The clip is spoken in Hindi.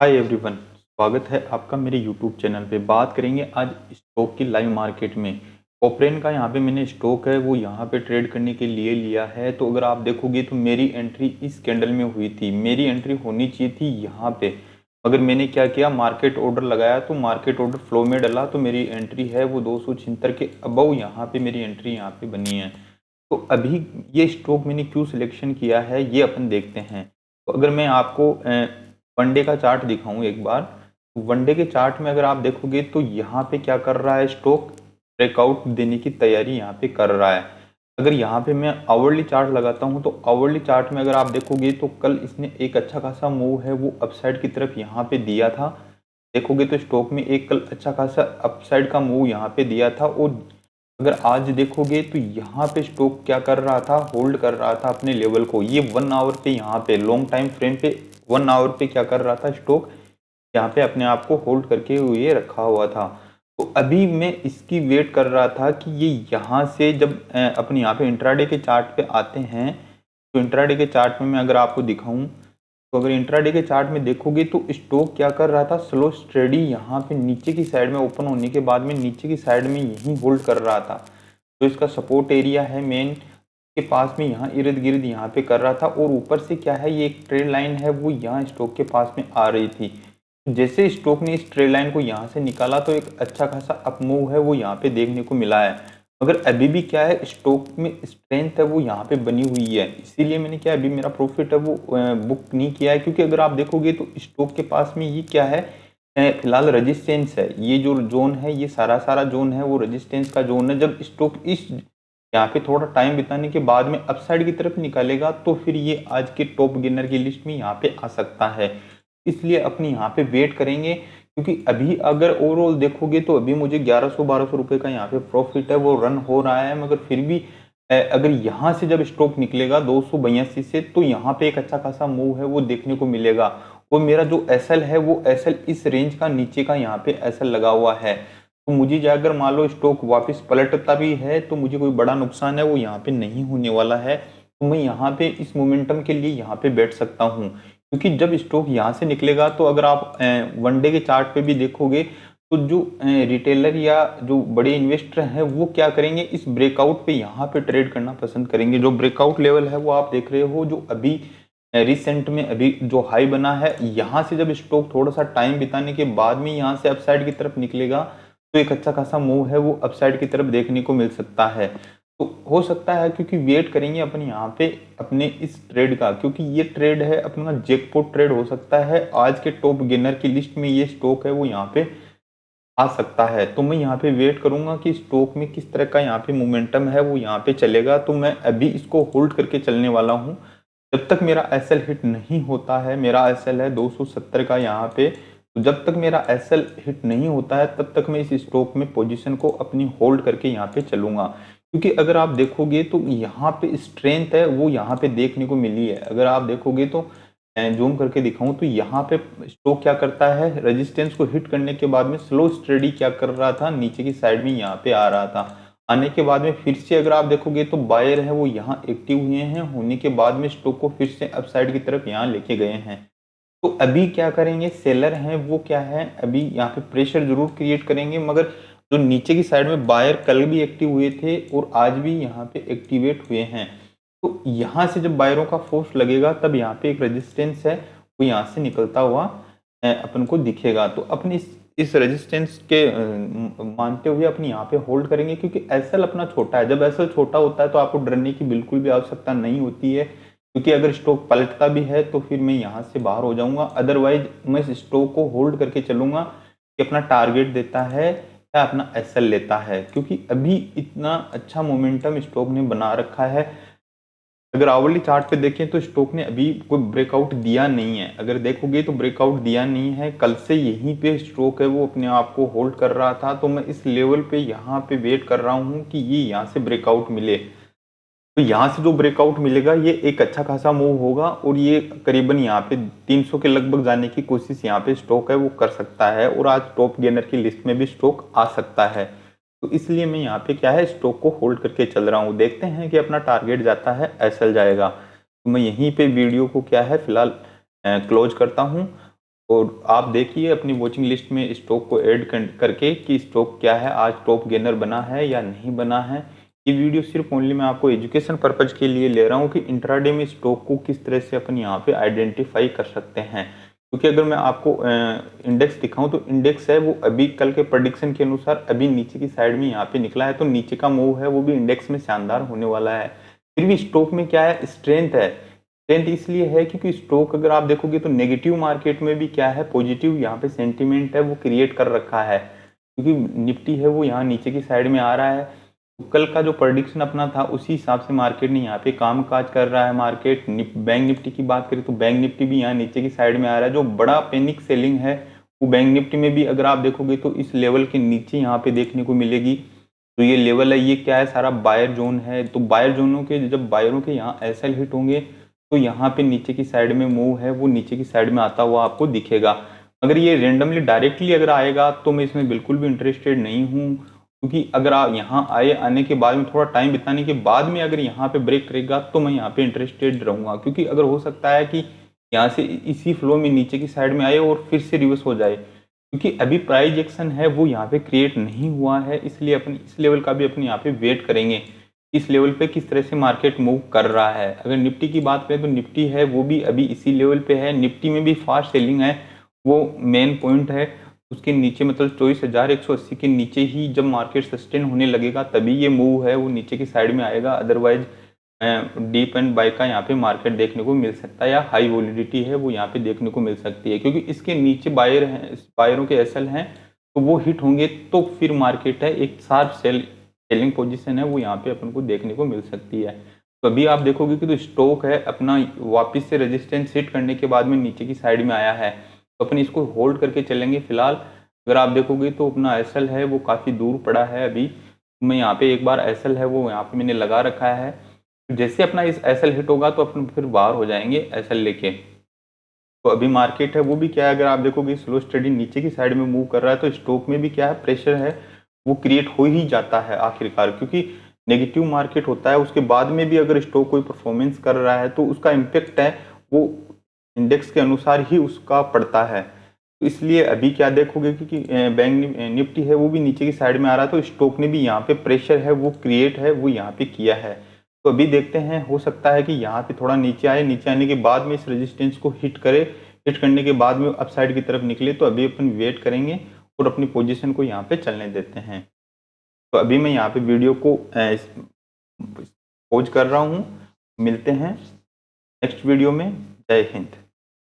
हाय एवरीवन, स्वागत है आपका मेरे यूट्यूब चैनल पे। बात करेंगे आज स्टॉक की लाइव मार्केट में। कॉपरेन का यहाँ पे मैंने स्टॉक है वो यहाँ पे ट्रेड करने के लिए लिया है। तो अगर आप देखोगे तो मेरी एंट्री इस कैंडल में हुई थी, मेरी एंट्री होनी चाहिए थी यहाँ पे। मगर मैंने क्या किया, मार्केट ऑर्डर लगाया तो मार्केट ऑर्डर फ्लो में डला तो मेरी एंट्री है वो 276 के अबव यहाँ पे मेरी एंट्री यहाँ पे बनी है। तो अभी ये स्टॉक मैंने क्यों सिलेक्शन किया है ये अपन देखते हैं। तो अगर मैं आपको वनडे का चार्ट दिखाऊं एक बार, तो वनडे के चार्ट में अगर आप देखोगे तो यहाँ पे क्या कर रहा है, स्टॉक ब्रेकआउट देने की तैयारी यहाँ पे कर रहा है। अगर यहाँ पे मैं आवरली चार्ट लगाता हूँ तो आवरली चार्ट में अगर आप देखोगे तो कल इसने एक अच्छा खासा मूव है वो अपसाइड की तरफ यहाँ पे दिया था। देखोगे तो स्टॉक में एक कल अच्छा खासा अपसाइड का मूव यहाँ पे दिया था। और अगर आज देखोगे तो यहाँ पे स्टॉक क्या कर रहा था, होल्ड कर रहा था अपने लेवल को। ये 1 आवर पे यहाँ पे लॉन्ग टाइम फ्रेम पे 1 आवर पे क्या कर रहा था, स्टॉक यहाँ पे अपने आप को होल्ड करके हुए रखा हुआ था। तो अभी मैं इसकी वेट कर रहा था कि ये यहाँ से जब अपने यहाँ पे इंट्राडे के चार्ट पे आते हैं, तो इंट्राडे के चार्ट में मैं अगर आपको दिखाऊं तो अगर इंट्राडे के चार्ट में देखोगे तो स्टॉक क्या कर रहा था, स्लो स्टेडी यहाँ पे नीचे की साइड में ओपन होने के बाद में नीचे की साइड में यहीं होल्ड कर रहा था। तो इसका सपोर्ट एरिया है मेन के पास में, यहाँ इर्द गिर्द यहाँ पे कर रहा था। और ऊपर से क्या है, ये एक ट्रेड लाइन है वो यहाँ स्टॉक के पास में आ रही थी। जैसे स्टॉक ने इस ट्रेड लाइन को यहाँ से निकाला तो एक अच्छा खासा अप मूव है वो यहाँ पे देखने को मिला है। मगर अभी भी क्या है, स्टॉक में स्ट्रेंथ है वो यहाँ पे बनी हुई है, इसीलिए मैंने क्या अभी मेरा प्रॉफिट है वो बुक नहीं किया है। क्योंकि अगर आप देखोगे तो स्टॉक के पास में ये क्या है, फिलहाल रेजिस्टेंस है। ये जो जोन है ये सारा जोन है वो रेजिस्टेंस का जोन है। जब स्टॉक इस यहाँ पे थोड़ा टाइम बिताने के बाद में अपसाइड की तरफ निकालेगा तो फिर ये आज के टॉप गेनर की लिस्ट में यहाँ पे आ सकता है। इसलिए अपनी यहाँ पे वेट करेंगे। क्योंकि अभी अगर ओवरऑल देखोगे तो अभी मुझे 1100-1200 रुपए का यहाँ पे प्रॉफिट है वो रन हो रहा है। मगर फिर भी अगर यहाँ से जब स्टॉक निकलेगा 282 से, तो यहाँ पे एक अच्छा खासा मूव है वो देखने को मिलेगा। और मेरा जो एसएल है वो एसएल इस रेंज का नीचे का यहाँ पे एसएल लगा हुआ है। तो मुझे अगर मान लो स्टॉक वापस पलटता भी है तो मुझे कोई बड़ा नुकसान है वो यहाँ पे नहीं होने वाला है। तो मैं यहाँ पे इस मोमेंटम के लिए यहाँ पे बैठ सकता हूँ। क्योंकि जब स्टॉक यहाँ से निकलेगा तो अगर आप वनडे के चार्ट पे भी देखोगे तो जो रिटेलर या जो बड़े इन्वेस्टर हैं वो क्या करेंगे, इस ब्रेकआउट पे यहाँ पे ट्रेड करना पसंद करेंगे। जो ब्रेकआउट लेवल है वो आप देख रहे हो, जो अभी रिसेंट में अभी जो हाई बना है, यहाँ से जब स्टॉक थोड़ा सा टाइम बिताने के बाद में यहाँ से अपसाइड की तरफ निकलेगा तो एक अच्छा खासा मूव है वो अपसाइड की तरफ देखने को मिल सकता है। तो हो सकता है, क्योंकि वेट करेंगे अपन यहाँ पे अपने इस ट्रेड का, क्योंकि ये ट्रेड है अपना जैकपॉट ट्रेड हो सकता है। आज के टॉप गेनर की लिस्ट में ये स्टॉक है वो यहाँ पे आ सकता है। तो मैं यहाँ पे वेट करूंगा कि स्टॉक में किस तरह का यहाँ पे मोमेंटम है वो यहाँ पे चलेगा। तो मैं अभी इसको होल्ड करके चलने वाला हूँ जब तक मेरा एसएल हिट नहीं होता है। मेरा एसएल है 270 का यहाँ पे। तो जब तक मेरा एसएल हिट नहीं होता है तब तक मैं इस स्टॉक में पोजीशन को अपनी होल्ड करके यहाँ पे चलूंगा। क्योंकि अगर आप देखोगे तो यहाँ पे स्ट्रेंथ है वो यहाँ पे देखने को मिली है। अगर आप देखोगे तो जूम करके दिखाऊं तो यहाँ पे स्टॉक क्या करता है, रेजिस्टेंस को हिट करने के बाद में स्लो स्टडी क्या कर रहा था, नीचे की साइड में यहाँ पे आ रहा था। आने के बाद में फिर से अगर आप देखोगे तो बायर है वो यहाँ एक्टिव हुए हैं, होने के बाद में स्टॉक को फिर से अपसाइड की तरफ यहाँ लेके गए हैं। तो अभी क्या करेंगे, सेलर हैं वो क्या है, अभी यहाँ पे प्रेशर जरूर क्रिएट करेंगे। मगर जो नीचे की साइड में बायर कल भी एक्टिव हुए थे और आज भी यहाँ पे एक्टिवेट हुए हैं। तो यहाँ से जब बायरों का फोर्स लगेगा तब यहाँ पे एक रेजिस्टेंस है वो यहाँ से निकलता हुआ अपन को दिखेगा। तो अपनी इस रेजिस्टेंस के मानते हुए अपनी यहाँ पे होल्ड करेंगे। क्योंकि एसएल अपना छोटा है, जब एसएल छोटा होता है तो आपको डरने की बिल्कुल भी आवश्यकता नहीं होती है। क्योंकि अगर स्टॉक पलटता भी है तो फिर मैं यहाँ से बाहर हो जाऊंगा। अदरवाइज मैं इस स्टॉक को होल्ड करके चलूंगा कि अपना टारगेट देता है या अपना एसएल लेता है। क्योंकि अभी इतना अच्छा मोमेंटम स्टॉक ने बना रखा है। अगर आवरली चार्ट पे देखें तो स्टॉक ने अभी कोई ब्रेकआउट दिया नहीं है। अगर देखोगे तो ब्रेकआउट दिया नहीं है, कल से यहीं पे स्टॉक है वो अपने आप को होल्ड कर रहा था। तो मैं इस लेवल पे यहाँ पे वेट कर रहा हूँ कि ये यहाँ से ब्रेकआउट मिले। तो यहाँ से जो ब्रेकआउट मिलेगा ये एक अच्छा खासा मूव होगा और ये करीबन यहाँ पे 300 के लगभग जाने की कोशिश यहाँ पे स्टॉक है वो कर सकता है। और आज टॉप गेनर की लिस्ट में भी स्टॉक आ सकता है। तो इसलिए मैं यहाँ पे क्या है, स्टॉक को होल्ड करके चल रहा हूँ। देखते हैं कि अपना टारगेट जाता है एसएल जाएगा। तो मैं यहीं पे वीडियो को क्या है फिलहाल क्लोज करता हूँ। और आप देखिए अपनी वॉचिंग लिस्ट में स्टॉक को ऐड करके कि स्टॉक क्या है, आज टॉप गेनर बना है या नहीं बना है। ये वीडियो सिर्फ ओनली मैं आपको एजुकेशन पर्पज के लिए ले रहा हूँ कि इंट्राडे में स्टॉक को किस तरह से अपन यहाँ पे आइडेंटिफाई कर सकते हैं। क्योंकि अगर मैं आपको इंडेक्स दिखाऊं तो इंडेक्स है वो अभी कल के प्रेडिक्शन के अनुसार अभी नीचे की साइड में यहाँ पे निकला है, तो नीचे का मूव है वो भी इंडेक्स में शानदार होने वाला है। फिर भी स्टॉक में क्या है, स्ट्रेंथ है। स्ट्रेंथ इसलिए है क्योंकि स्टॉक अगर आप देखोगे तो नेगेटिव मार्केट में भी क्या है, पॉजिटिव यहाँ पे सेंटीमेंट है वो क्रिएट कर रखा है। क्योंकि निफ्टी है वो यहाँ नीचे की साइड में आ रहा है, तो कल का जो प्रेडिक्शन अपना था उसी हिसाब से मार्केट ने यहाँ पे काम काज कर रहा है। मार्केट बैंक निफ्टी की बात करें तो बैंक निफ्टी भी यहाँ नीचे की साइड में आ रहा है। जो बड़ा पैनिक सेलिंग है वो बैंक निफ्टी में भी अगर आप देखोगे तो इस लेवल के नीचे यहाँ पे देखने को मिलेगी। तो ये लेवल है, ये क्या है, सारा बायर जोन है। तो बायर जोनों के जब बायरों के यहाँ एसएल हिट होंगे तो यहाँ पे नीचे की साइड में मूव है वो नीचे की साइड में आता हुआ आपको दिखेगा। अगर ये रेंडमली डायरेक्टली अगर आएगा तो मैं इसमें बिल्कुल भी इंटरेस्टेड नहीं हूँ, क्योंकि अगर आप यहाँ आने के बाद में थोड़ा टाइम बिताने के बाद में अगर यहाँ पे ब्रेक करेगा तो मैं यहाँ पे इंटरेस्टेड रहूँगा। क्योंकि अगर हो सकता है कि यहाँ से इसी फ्लो में नीचे की साइड में आए और फिर से रिवर्स हो जाए, क्योंकि अभी प्राइस एक्शन है वो यहाँ पे क्रिएट नहीं हुआ है। इसलिए अपने इस लेवल का भी अपने यहाँ पे वेट करेंगे, इस लेवल पे किस तरह से मार्केट मूव कर रहा है। अगर निफ्टी की बात करें तो निफ्टी है वो भी अभी इसी लेवल पे है, निफ्टी में भी फास्ट सेलिंग है, वो मेन पॉइंट है। उसके नीचे मतलब 24,180 के नीचे ही जब मार्केट सस्टेन होने लगेगा तभी ये मूव है वो नीचे की साइड में आएगा। अदरवाइज डीप एंड बाय का यहाँ पे मार्केट देखने को मिल सकता है, या हाई वॉलिडिटी है वो यहाँ पे देखने को मिल सकती है। क्योंकि इसके नीचे बायर हैं, बायरों के एसएल हैं, तो वो हिट होंगे तो फिर मार्केट है एक शार्प सेलिंग पोजीशन है वो यहाँ पे अपन को देखने को मिल सकती है। तो अभी आप देखोगे कि तो स्टॉक है अपना वापस से रेजिस्टेंस हिट करने के बाद में नीचे की साइड में आया है, तो अपन इसको होल्ड करके चलेंगे फिलहाल। अगर आप देखोगे तो अपना एसएल है वो काफ़ी दूर पड़ा है अभी। मैं यहाँ पे एक बार एसएल है वो यहाँ पे मैंने लगा रखा है, जैसे अपना इस एसएल हिट होगा तो अपन फिर बाहर हो जाएंगे एसएल लेके। तो अभी मार्केट है वो भी क्या है, अगर आप देखोगे स्लो स्टडी नीचे की साइड में मूव कर रहा है, तो स्टॉक में भी क्या है, प्रेशर है वो क्रिएट हो ही जाता है आखिरकार। क्योंकि नेगेटिव मार्केट होता है उसके बाद में भी अगर स्टॉक कोई परफॉर्मेंस कर रहा है तो उसका इम्पेक्ट है वो इंडेक्स के अनुसार ही उसका पड़ता है। तो इसलिए अभी क्या देखोगे कि बैंक निफ्टी है वो भी नीचे की साइड में आ रहा है, तो स्टॉक ने भी यहाँ पे प्रेशर है वो क्रिएट है वो यहाँ पे किया है। तो अभी देखते हैं, हो सकता है कि यहाँ पे थोड़ा नीचे आए, नीचे आने के बाद में इस रेजिस्टेंस को हिट करे, हिट करने के बाद में अपसाइड की तरफ निकले। तो अभी अपन वेट करेंगे और अपनी पोजीशन को यहाँ पे चलने देते हैं। तो अभी मैं यहाँ पे वीडियो को पॉज कर रहा हूँ। मिलते हैं नेक्स्ट वीडियो में। जय हिंद।